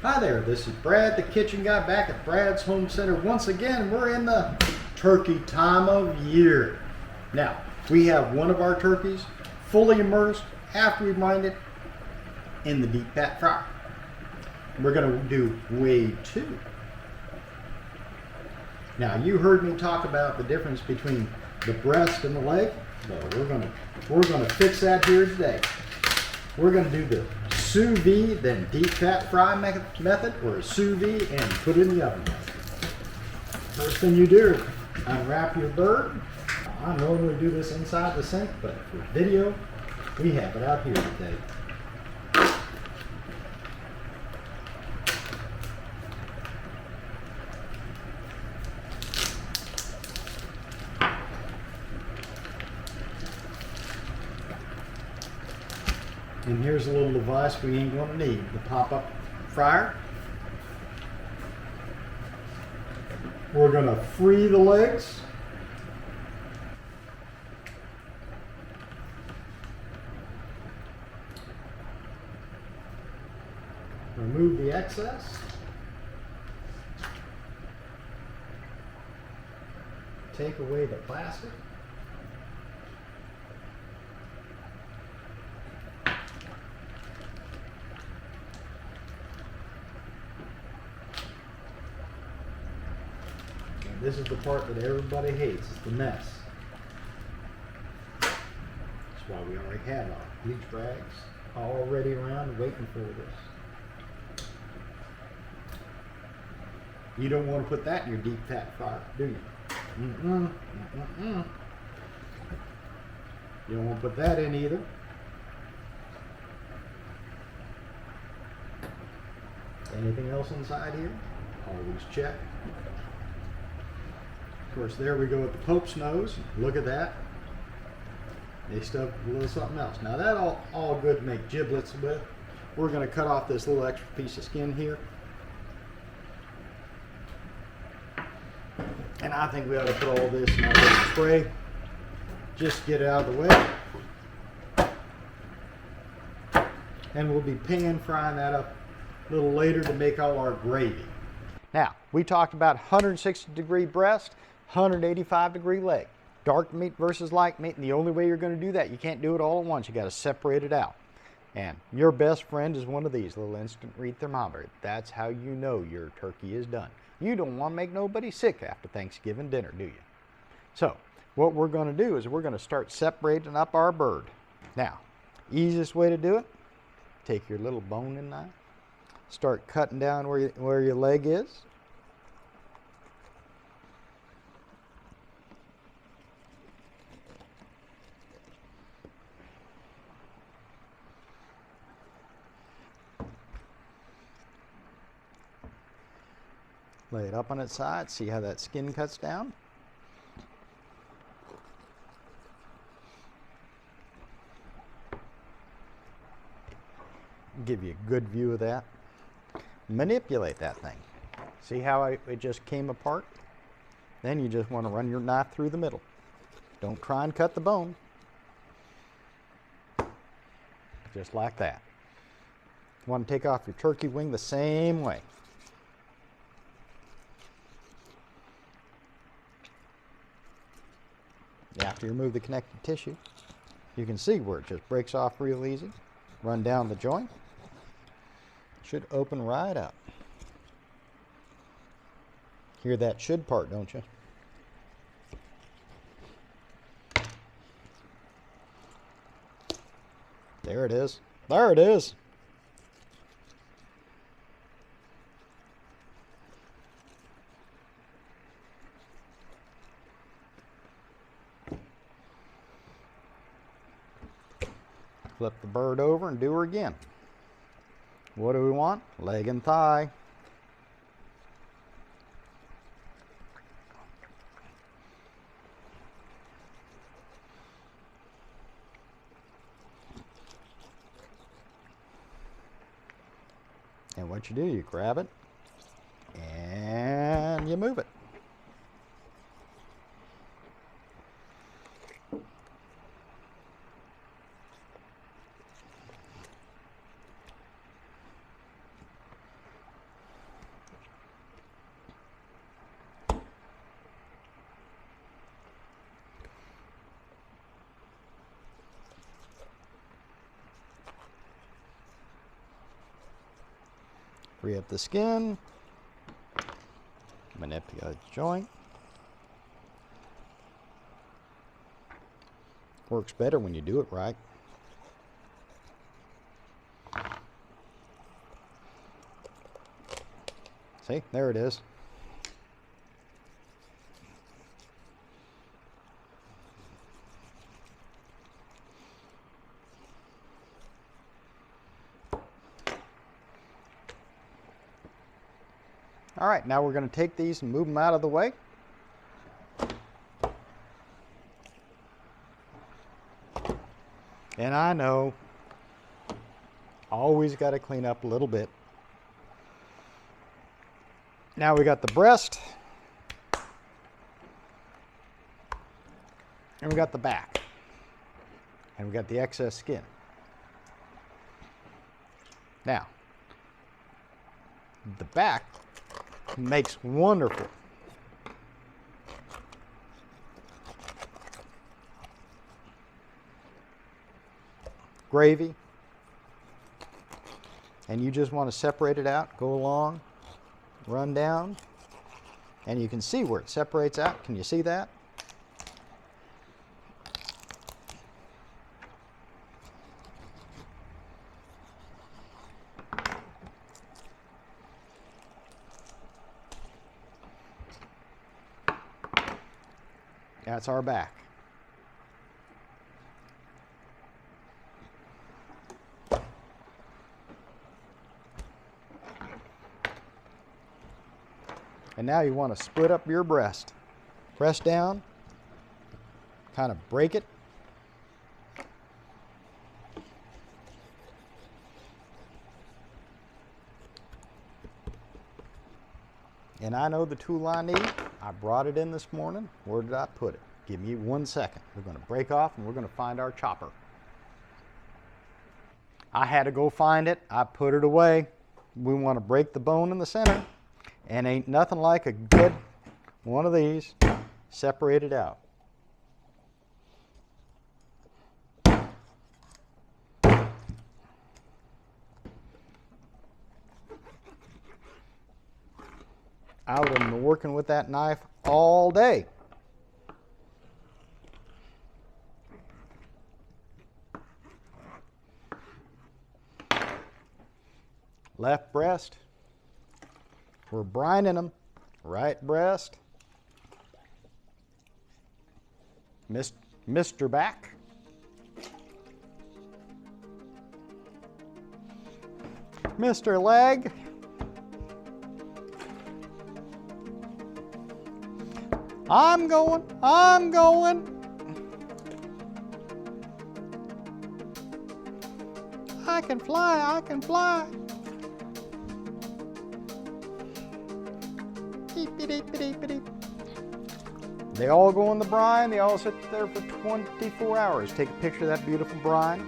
Hi there, this is Brad, the kitchen guy, back at Brad's Home Center. Once again, we're in the turkey time of year. Now, we have one of our turkeys fully immersed after we brined it in the deep fat fryer. We're going to do way 2. Now, you heard me talk about the difference between the breast and the leg. Well, we're going to fix that here today. We're going to do the sous vide, then deep fat fry method, or a sous vide and put it in the oven. First thing you do is unwrap your bird. I normally do this inside the sink, but for video, we have it out here today. And here's a little device we ain't gonna need, the pop-up fryer. We're gonna free the legs. Remove the excess. Take away the plastic. This is the part that everybody hates, it's the mess. That's why we already had our bleach rags already around waiting for this. You don't want to put that in your deep fat fryer, do you? You don't want to put that in either. Anything else inside here? Always check. Of course, there we go with the Pope's nose. Look at that. They stuffed a little something else. Now that all good to make giblets with. We're going to cut off this little extra piece of skin here. And I think we ought to put all this in our little tray. Just get it out of the way. And we'll be pan frying that up a little later to make all our gravy. Now, we talked about 160-degree breast, 185-degree leg. Dark meat versus light meat, and the only way you're going to do that, you can't do it all at once. You got to separate it out. And your best friend is one of these little instant read thermometer. That's how you know your turkey is done. You don't want to make nobody sick after Thanksgiving dinner, do you? So, what we're going to do is we're going to start separating up our bird. Now, easiest way to do it, take your little boning knife, start cutting down where your leg is. Lay it up on its side, see how that skin cuts down. Give you a good view of that. Manipulate that thing. See how it just came apart? Then you just want to run your knife through the middle. Don't try and cut the bone. Just like that. You want to take off your turkey wing the same way. After you remove the connective tissue, you can see where it just breaks off real easy. Run down the joint. Should open right up. Hear that should part, don't you? There it is. There it is. Flip the bird over and do her again. What do we want? Leg and thigh. And what you do, you grab it and you move it. Free up the skin. Manipulate the joint. Works better when you do it right. See, there it is. All right, now we're going to take these and move them out of the way. And I know, always got to clean up a little bit. Now we got the breast, and we got the back, and we got the excess skin. Now, the back makes wonderful gravy, and you just want to separate it out, go along, run down, and you can see where it separates out. Can you see that? That's our back. And now you want to split up your breast. Press down, kind of break it. And I know the tool I need. I brought it in this morning. Where did I put it? Give me 1 second. We're going to break off and we're going to find our chopper. I had to go find it. I put it away. We want to break the bone in the center. And ain't nothing like a good one of these separated out. I would have been working with that knife all day. Left breast, we're brining them. Right breast, Mr. Back. Mr. Leg. I'm going. I can fly. They all go in the brine. They all sit there for 24 hours. Take a picture of that beautiful brine.